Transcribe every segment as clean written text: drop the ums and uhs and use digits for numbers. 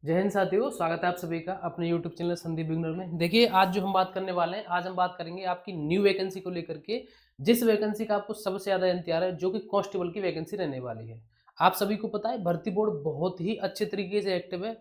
जय हिंद साथियों, स्वागत है आप सभी का अपने यूट्यूब चैनल संदीप बिगनर में। देखिए, आज जो हम बात करने वाले हैं, आज हम बात करेंगे आपकी न्यू वैकेंसी को लेकर के, जिस वैकेंसी का आपको सबसे ज़्यादा इंतजार है, जो कि कांस्टेबल की वैकेंसी रहने वाली है। आप सभी को पता है, भर्ती बोर्ड बहुत ही अच्छे तरीके से एक्टिव है।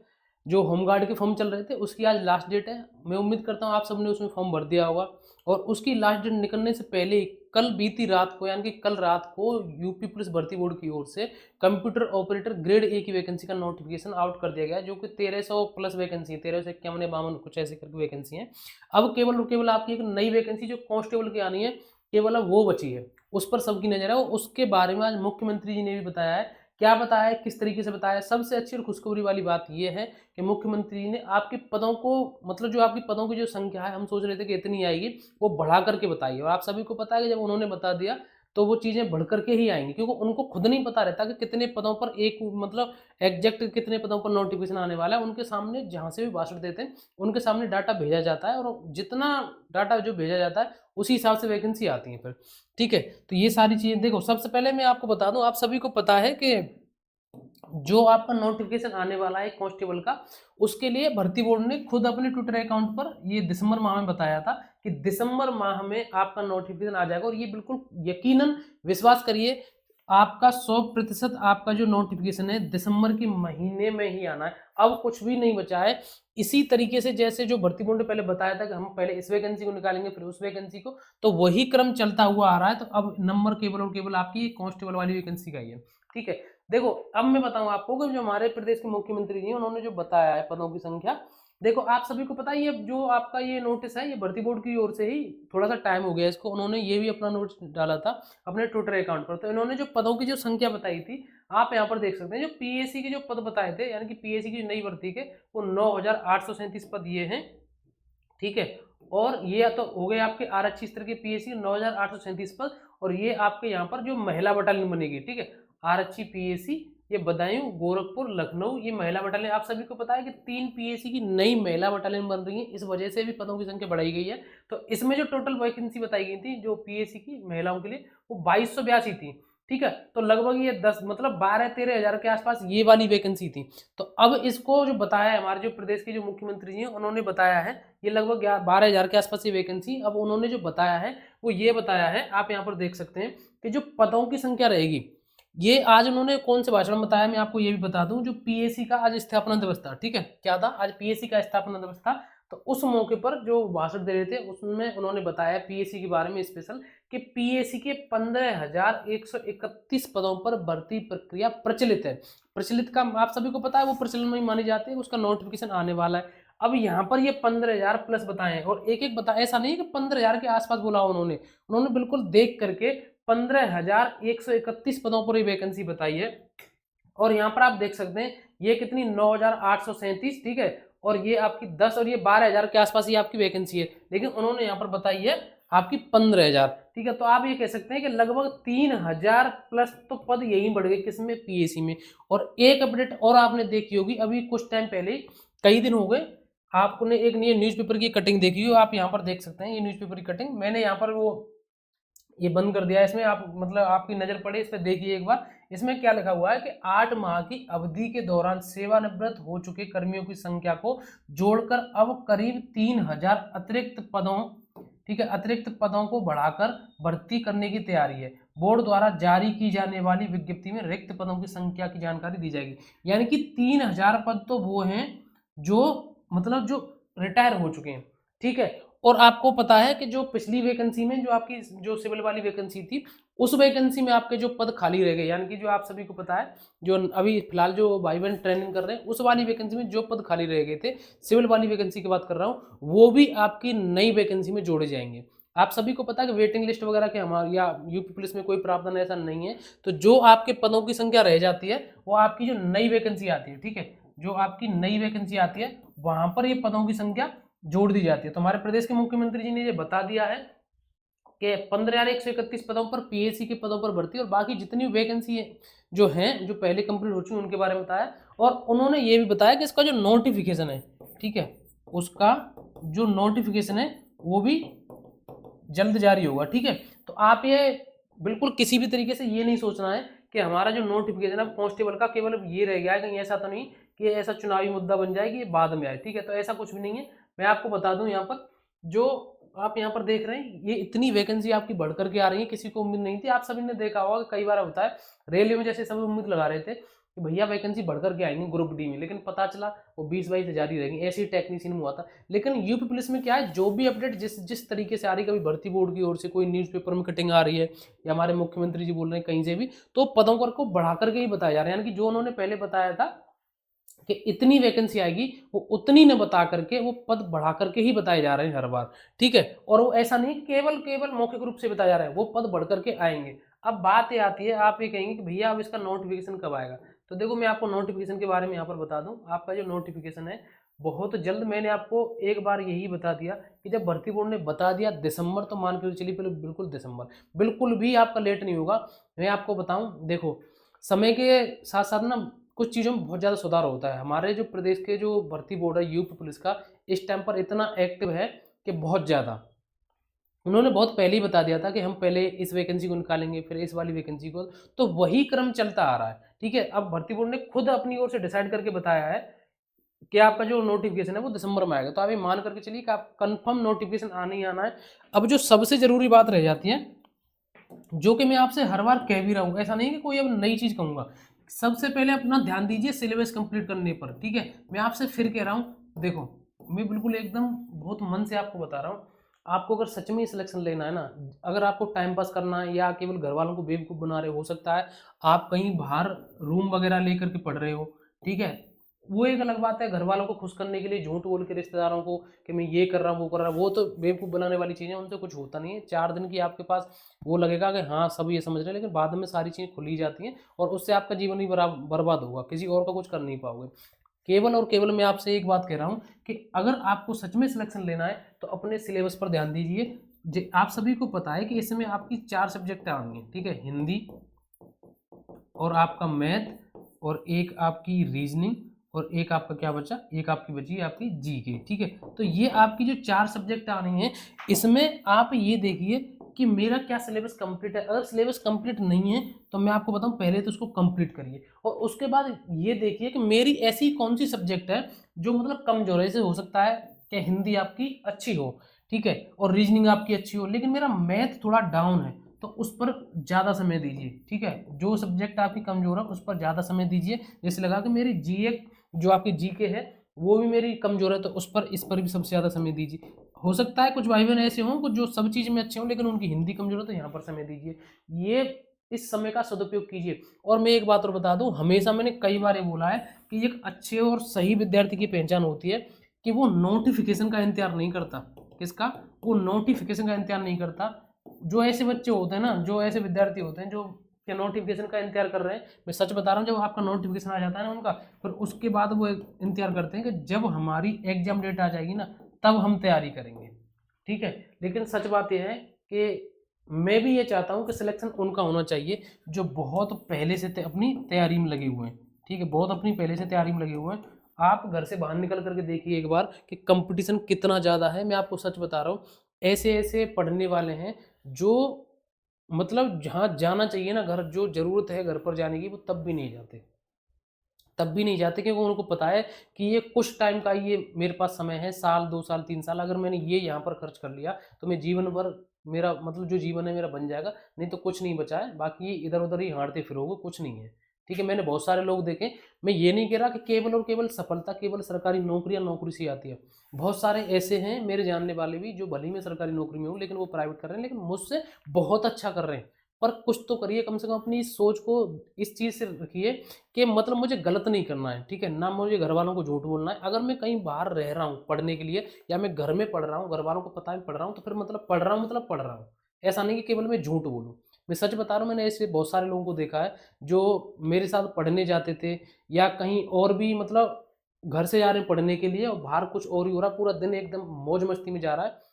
जो होमगार्ड के फॉर्म चल रहे थे, उसकी आज लास्ट डेट है। मैं उम्मीद करता हूँ आप सबने उसमें फॉर्म भर दिया होगा, और उसकी लास्ट डेट निकलने से पहले ही कल बीती रात को, यानी कि कल रात को, यूपी पुलिस भर्ती बोर्ड की ओर से कंप्यूटर ऑपरेटर ग्रेड ए की वैकेंसी का नोटिफिकेशन आउट कर दिया गया है, जो कि 1300 प्लस वैकेंसी है, 1351 या 52 कुछ ऐसे करके वैकेंसी है। अब केवल और केवल आपकी एक नई वैकेंसी जो कांस्टेबल की आनी है, केवल अब वो बची है। उस पर सबकी नजर है, और उसके बारे में आज मुख्यमंत्री जी ने भी बताया है। क्या बताया है, किस तरीके से बताया है, सबसे अच्छी और खुशखबरी वाली बात यह है कि मुख्यमंत्री जी ने आपके पदों को, मतलब जो आपकी पदों की जो संख्या है, हम सोच रहे थे कि इतनी आएगी, वो बढ़ा करके बताई। और आप सभी को पता है कि जब उन्होंने बता दिया तो वो चीज़ें बढ़ करके ही आएंगी, क्योंकि उनको खुद नहीं पता रहता कि कितने पदों पर एक, मतलब एग्जैक्ट कितने पदों पर नोटिफिकेशन आने वाला है। उनके सामने जहाँ से भी भाषण देते हैं, उनके सामने डाटा भेजा जाता है, और जितना डाटा जो भेजा जाता है उसी हिसाब से वैकेंसी आती है फिर। ठीक है, तो ये सारी चीज़ें देखो, सबसे पहले मैं आपको बता दूं, आप सभी को पता है कि जो आपका नोटिफिकेशन आने वाला है कांस्टेबल का, उसके लिए भर्ती बोर्ड ने खुद अपने ट्विटर अकाउंट पर ये दिसंबर माह में बताया था कि दिसंबर माह में आपका नोटिफिकेशन आ जाएगा। और ये बिल्कुल यकीनन, विश्वास करिए, आपका 100% आपका जो नोटिफिकेशन है दिसंबर के महीने में ही आना है। अब कुछ भी नहीं बचा है। इसी तरीके से जैसे जो भर्ती बोर्ड ने पहले बताया था कि हम पहले इस वैकेंसी को निकालेंगे, फिर उस वैकेंसी को, तो वही क्रम चलता हुआ आ रहा है। तो अब नंबर केवल और केवल आपकी कांस्टेबल वाली वैकेंसी का ही है। ठीक है, देखो, अब मैं बताऊं आपको कि जो हमारे प्रदेश के मुख्यमंत्री जी, उन्होंने जो बताया है पदों की संख्या, देखो आप सभी को पता है, ये जो आपका ये नोटिस है, ये भर्ती बोर्ड की ओर से ही, थोड़ा सा टाइम हो गया इसको, उन्होंने ये भी अपना नोटिस डाला था अपने ट्विटर अकाउंट पर। तो इन्होंने जो पदों की जो संख्या बताई थी, आप यहाँ पर देख सकते हैं, जो पीएससी के जो पद बताए थे, यानी कि पीएससी की नई भर्ती के, वो 9,837 पद ये हैं। ठीक है, और ये तो हो गए आपके आरक्षी स्तर के पीएससी 9,837 पद। और ये आपके यहाँ पर जो महिला बटालियन बनेगी, ठीक है, आरक्षी पीएससी, ये बदायूं, गोरखपुर, लखनऊ, ये महिला बटालियन। आप सभी को पता है कि 3 पीएससी की नई महिला बटालियन बन रही है, इस वजह से भी पदों की संख्या बढ़ाई गई है। तो इसमें जो टोटल वैकेंसी बताई गई थी जो पीएससी की महिलाओं के लिए, वो 2282 थी। ठीक है, तो लगभग ये 10, मतलब 12-13 हजार के आसपास ये वाली वैकेंसी थी। तो अब इसको जो बताया है हमारे जो प्रदेश के जो मुख्यमंत्री जी हैं, उन्होंने बताया है ये लगभग 12,000 के आसपास ये वैकेंसी। अब उन्होंने जो बताया है, वो ये बताया है, आप यहाँ पर देख सकते हैं कि जो पदों की संख्या रहेगी, ये आज उन्होंने कौन से भाषण में बताया, मैं आपको ये भी बता दूं, जो पीएससी का आज स्थापना दिवस था। ठीक है, क्या था आज? पीएससी का स्थापना दिवस था। तो उस मौके पर जो भाषण दे रहे थे, उसमें उन्होंने बताया पीएससी के बारे में स्पेशल, कि पीएससी के 15,131 पदों पर भर्ती प्रक्रिया प्रचलित है। प्रचलित का आप सभी को पता है, वो प्रचलन में ही मानी जाती है, उसका नोटिफिकेशन आने वाला है। अब यहाँ पर ये 15,000 प्लस बताए हैं, और एक एक बताया, ऐसा नहीं है कि 15,000 के आसपास बोला उन्होंने, उन्होंने बिल्कुल देख करके 15,131 पदों पर ये वैकेंसी बताई है। और यहाँ पर आप देख सकते हैं ये कितनी, 9,837। ठीक है, और ये आपकी 10 और ये 12,000 के आसपास ये आपकी वैकेंसी है, लेकिन उन्होंने यहाँ पर बताई है आपकी 15,000। ठीक है, तो आप ये कह सकते हैं कि लगभग 3,000 प्लस तो पद यही बढ़ गए, किसमें? पीएससी में। और एक अपडेट और आपने देखी होगी, अभी कुछ टाइम पहले, कई दिन हो गए, आपने एक ये न्यूज़पेपर की कटिंग देखी हो, आप यहाँ पर देख सकते हैं, ये न्यूज़पेपर की कटिंग मैंने यहाँ पर वो ये बंद कर दिया है। इसमें आप, मतलब आपकी नजर पड़े इस पर, देखिए एक बार, इसमें क्या लिखा हुआ है कि 8 माह की अवधि के दौरान सेवानिवृत्त हो चुके कर्मियों की संख्या को जोड़कर अब करीब 3,000 अतिरिक्त पदों, ठीक है, अतिरिक्त पदों को बढ़ाकर भर्ती करने की तैयारी है। बोर्ड द्वारा जारी की जाने वाली विज्ञप्ति में रिक्त पदों की संख्या की जानकारी दी जाएगी। यानी कि 3,000 पद तो वो हैं जो, मतलब जो रिटायर हो चुके हैं। ठीक है, और आपको पता है कि जो पिछली वैकेंसी में, जो आपकी जो सिविल वाली वैकेंसी थी, उस वैकेंसी में आपके जो पद खाली रह गए, यानी कि जो आप सभी को पता है, जो अभी फिलहाल जो भाई बहन ट्रेनिंग कर रहे हैं, उस वाली वैकेंसी में जो पद खाली रह गए थे, सिविल वाली वैकेंसी की बात कर रहा हूँ, वो भी आपकी नई वैकेंसी में जोड़े जाएंगे। आप सभी को पता है कि वेटिंग लिस्ट वगैरह के हमारे या यूपी पुलिस में कोई प्रावधान ऐसा नहीं है। तो जो आपके पदों की संख्या रह जाती है, वो आपकी जो नई वैकेंसी आती है, ठीक है, जो आपकी नई वैकेंसी आती है, वहां पर ये पदों की संख्या जोड़ दी जाती है। तो हमारे प्रदेश के मुख्यमंत्री जी ने ये बता दिया है कि 15,131 पदों पर पीएससी के पदों पर भर्ती, और बाकी जितनी वैकेंसी जो हैं, जो पहले कंप्लीट हो चुकी हैं, उनके बारे में बताया। और उन्होंने ये भी बताया कि इसका जो नोटिफिकेशन है, ठीक है, उसका जो नोटिफिकेशन है वो भी जल्द जारी होगा। ठीक है, तो आप ये बिल्कुल किसी भी तरीके से ये नहीं सोचना है कि हमारा जो नोटिफिकेशन है कांस्टेबल का केवल ये रह गया है, कहीं ऐसा तो नहीं कि ऐसा चुनावी मुद्दा बन जाए कि ये बाद में आए, ठीक है। तो ऐसा कुछ भी नहीं है। मैं आपको बता दूं, यहाँ पर जो आप यहाँ पर देख रहे हैं, ये इतनी वैकेंसी आपकी बढ़ करके आ रही है, किसी को उम्मीद नहीं थी। आप सभी ने देखा होगा कि कई बार होता है रेलवे में, जैसे सभी उम्मीद लगा रहे थे कि भैया वैकेंसी बढ़ करके आएंगे ग्रुप डी में, लेकिन पता चला वो 20-22 हज़ार ही रहेंगी। ऐसे ही टेक्नीशियन में हुआ था। लेकिन यूपी पुलिस में क्या है, जो भी अपडेट जिस जिस तरीके से आ रही है, कभी भर्ती बोर्ड की ओर से कोई न्यूज़पेपर में कटिंग आ रही है, या हमारे मुख्यमंत्री जी बोल रहे हैं कहीं से भी, तो पदों को बढ़ा करके ही बताया जा रहा है। यानी कि जो उन्होंने पहले बताया था कि इतनी वैकेंसी आएगी, वो उतनी न बता करके वो पद बढ़ा करके ही बताए जा रहे हैं हर बार, ठीक है। और वो ऐसा नहीं केवल केवल मौखिक रूप से बताया जा रहा है, वो पद बढ़ करके आएंगे। अब बात ये आती है, आप ये कहेंगे कि भैया अब इसका नोटिफिकेशन कब आएगा। तो देखो, मैं आपको नोटिफिकेशन के बारे में यहाँ पर बता दूं। आपका जो नोटिफिकेशन है बहुत जल्द, मैंने आपको एक बार यही बता दिया कि जब भर्ती बोर्ड ने बता दिया दिसंबर, तो मान कर चलिए पहले बिल्कुल दिसंबर, बिल्कुल भी आपका लेट नहीं होगा। मैं आपको बताऊं, देखो समय के साथ साथ ना कुछ चीज़ों में बहुत ज़्यादा सुधार होता है। हमारे जो प्रदेश के जो भर्ती बोर्ड है यूपी पुलिस का, इस टाइम पर इतना एक्टिव है कि बहुत ज़्यादा, उन्होंने बहुत पहले ही बता दिया था कि हम पहले इस वैकेंसी को निकालेंगे, फिर इस वाली वैकेंसी को, तो वही क्रम चलता आ रहा है, ठीक है। अब भर्ती बोर्ड ने खुद अपनी ओर से डिसाइड करके बताया है कि आपका जो नोटिफिकेशन है वो दिसंबर में आएगा। तो आप ये मान करके चलिए कि आप कंफर्म नोटिफिकेशन आना ही आना है। अब जो सबसे जरूरी बात रह जाती है, जो कि मैं आपसे हर बार कह भी रहा हूँ, ऐसा नहीं कि कोई अब नई चीज कहूंगा, सबसे पहले अपना ध्यान दीजिए सिलेबस कंप्लीट करने पर, ठीक है। मैं आपसे फिर कह रहा हूँ, देखो मैं बिल्कुल एकदम बहुत मन से आपको बता रहा हूँ, आपको अगर सच में सिलेक्शन लेना है ना, अगर आपको टाइम पास करना है या केवल घर वालों को बेवकूफ़ बना रहे हो सकता है आप कहीं बाहर रूम वगैरह लेकर के पढ़ रहे हो, ठीक है, वो एक अलग बात है। घर वालों को खुश करने के लिए झूठ बोल के रिश्तेदारों को कि मैं ये कर रहा हूँ वो कर रहा हूँ, वो तो बेवकूफ़ बनाने वाली चीज़ें, उनसे कुछ होता नहीं है। 4 दिन की आपके पास वो लगेगा कि हाँ सब ये समझ रहे हैं, लेकिन बाद में सारी चीज़ें खुली जाती हैं और उससे आपका जीवन ही बर्बाद होगा, किसी और का कुछ कर नहीं पाओगे। केवल और केवल मैं आपसे एक बात कह रहा हूँ कि अगर आपको सच में सिलेक्शन लेना है तो अपने सिलेबस पर ध्यान दीजिए। आप सभी को पता है कि इसमें आपकी 4 सब्जेक्ट आएंगे, ठीक है, हिंदी और आपका मैथ और एक आपकी रीजनिंग और एक आपका क्या बचा, एक आपकी बची आपकी जीके, ठीक है। तो ये आपकी जो 4 सब्जेक्ट आ रही हैं, इसमें आप ये देखिए कि मेरा क्या सिलेबस कंप्लीट है। अगर सिलेबस कंप्लीट नहीं है तो मैं आपको बताऊं, पहले तो उसको कंप्लीट करिए और उसके बाद ये देखिए कि मेरी ऐसी कौन सी सब्जेक्ट है जो मतलब कमजोर है। ऐसे हो सकता है कि हिंदी आपकी अच्छी हो, ठीक है, और रीजनिंग आपकी अच्छी हो, लेकिन मेरा मैथ थोड़ा डाउन है, तो उस पर ज़्यादा समय दीजिए, ठीक है। जो सब्जेक्ट आपकी कमजोर है उस पर ज़्यादा समय दीजिए। जैसे लगा कि मेरी जीए जो आपकी जीके है वो भी मेरी कमजोर है, तो इस पर भी सबसे ज़्यादा समय दीजिए। हो सकता है कुछ भाई बहन ऐसे हों कुछ जो सब चीज़ में अच्छे हों लेकिन उनकी हिंदी कमजोर है, तो यहाँ पर समय दीजिए। ये इस समय का सदुपयोग कीजिए। और मैं एक बात और बता दूं, हमेशा मैंने कई बार ये बोला है कि एक अच्छे और सही विद्यार्थी की पहचान होती है कि वो नोटिफिकेशन का इंतजार नहीं करता। किसका? वो नोटिफिकेशन का इंतजार नहीं करता। जो ऐसे बच्चे होते हैं ना, जो ऐसे विद्यार्थी होते हैं जो के नोटिफिकेशन का इंतजार कर रहे हैं, मैं सच बता रहा हूँ, जब आपका नोटिफिकेशन आ जाता है ना उनका, फिर उसके बाद वो इंतजार करते हैं कि जब हमारी एग्जाम डेट आ जाएगी ना तब हम तैयारी करेंगे, ठीक है। लेकिन सच बात यह है कि मैं भी ये चाहता हूँ कि सिलेक्शन उनका होना चाहिए जो बहुत पहले से अपनी तैयारी में लगे हुए हैं, ठीक है, बहुत अपनी पहले से तैयारी में लगे हुए हैं। आप घर से बाहर निकल करके देखिए एक बार कि कंपटीशन कितना ज़्यादा है। मैं आपको सच बता रहा हूँ, ऐसे ऐसे पढ़ने वाले हैं जो मतलब जहाँ जाना चाहिए ना, घर जो ज़रूरत है घर पर जाने की, वो तब भी नहीं जाते, तब भी नहीं जाते, क्योंकि उनको पता है कि ये कुछ टाइम का ये मेरे पास समय है, साल 2 साल 3 साल, अगर मैंने ये यहाँ पर खर्च कर लिया तो मैं जीवन भर मेरा मतलब जो जीवन है मेरा बन जाएगा, नहीं तो कुछ नहीं बचा है, बाकी ये इधर उधर ही हारते फिरोगे, कुछ नहीं है, ठीक है। मैंने बहुत सारे लोग देखे। मैं ये नहीं कह रहा कि केवल और केवल सफलता केवल सरकारी नौकरी या नौकरी से आती है। बहुत सारे ऐसे हैं मेरे जानने वाले भी जो भले ही मैं सरकारी नौकरी में हूँ लेकिन वो प्राइवेट कर रहे हैं, लेकिन मुझसे बहुत अच्छा कर रहे हैं। पर कुछ तो करिए, कम से कम अपनी सोच को इस चीज़ से रखिए कि मतलब मुझे गलत नहीं करना है, ठीक है, ना मुझे घर वालों को झूठ बोलना है। अगर मैं कहीं बाहर रह रहा हूँ पढ़ने के लिए या मैं घर में पढ़ रहा हूँ, घर वालों को पता है पढ़ रहा हूँ, तो फिर मतलब पढ़ रहा हूँ मतलब पढ़ रहा हूँ। ऐसा नहीं कि केवल मैं झूठ बोलूँ। मैं सच बता रहा हूँ, मैंने ऐसे बहुत सारे लोगों को देखा है जो मेरे साथ पढ़ने जाते थे या कहीं और भी, मतलब घर से जा रहे हैं पढ़ने के लिए और बाहर कुछ और ही हो रहा, पूरा दिन एकदम मौज मस्ती में जा रहा है,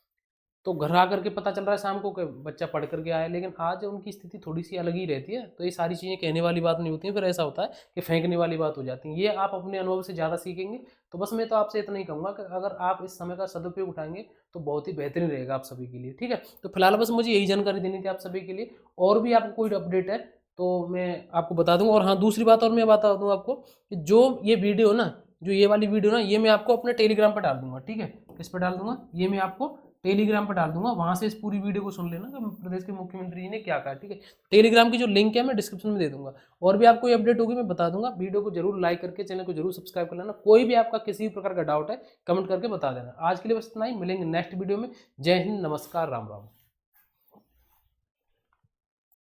तो घर आकर के पता चल रहा है शाम को कि बच्चा पढ़ करके आया। लेकिन आज उनकी स्थिति थोड़ी सी अलग ही रहती है। तो ये सारी चीज़ें कहने वाली बात नहीं होती हैं, फिर ऐसा होता है कि फेंकने वाली बात हो जाती है। ये आप अपने अनुभव से ज़्यादा सीखेंगे। तो बस मैं तो आपसे इतना ही कहूँगा कि अगर आप इस समय का सदुपयोग उठाएंगे तो बहुत ही बेहतरीन रहेगा आप सभी के लिए, ठीक है। तो फिलहाल बस मुझे यही जानकारी देनी थी आप सभी के लिए। और भी आपको कोई अपडेट है तो मैं आपको बता दूंगा। और हाँ, दूसरी बात और मैं बता दूँ आपको कि जो ये वीडियो ना, जो ये वाली वीडियो ना, ये मैं आपको अपने टेलीग्राम पर डाल दूंगा, ठीक है। किस पर डाल दूंगा, ये मैं आपको टेलीग्राम पर डाल दूंगा, वहां से इस पूरी वीडियो को सुन लेना कि प्रदेश के मुख्यमंत्री जी ने क्या कहा, ठीक है। टेलीग्राम की जो लिंक है मैं डिस्क्रिप्शन में दे दूंगा। और भी आपको अपडेट होगी मैं बता दूंगा। वीडियो को जरूर लाइक करके चैनल को जरूर सब्सक्राइब कर लेना। कोई भी आपका किसी भी प्रकार का डाउट है कमेंट करके बता देना। आज के लिए बस इतना ही, मिलेंगे नेक्स्ट वीडियो में। जय हिंद, नमस्कार, राम राम।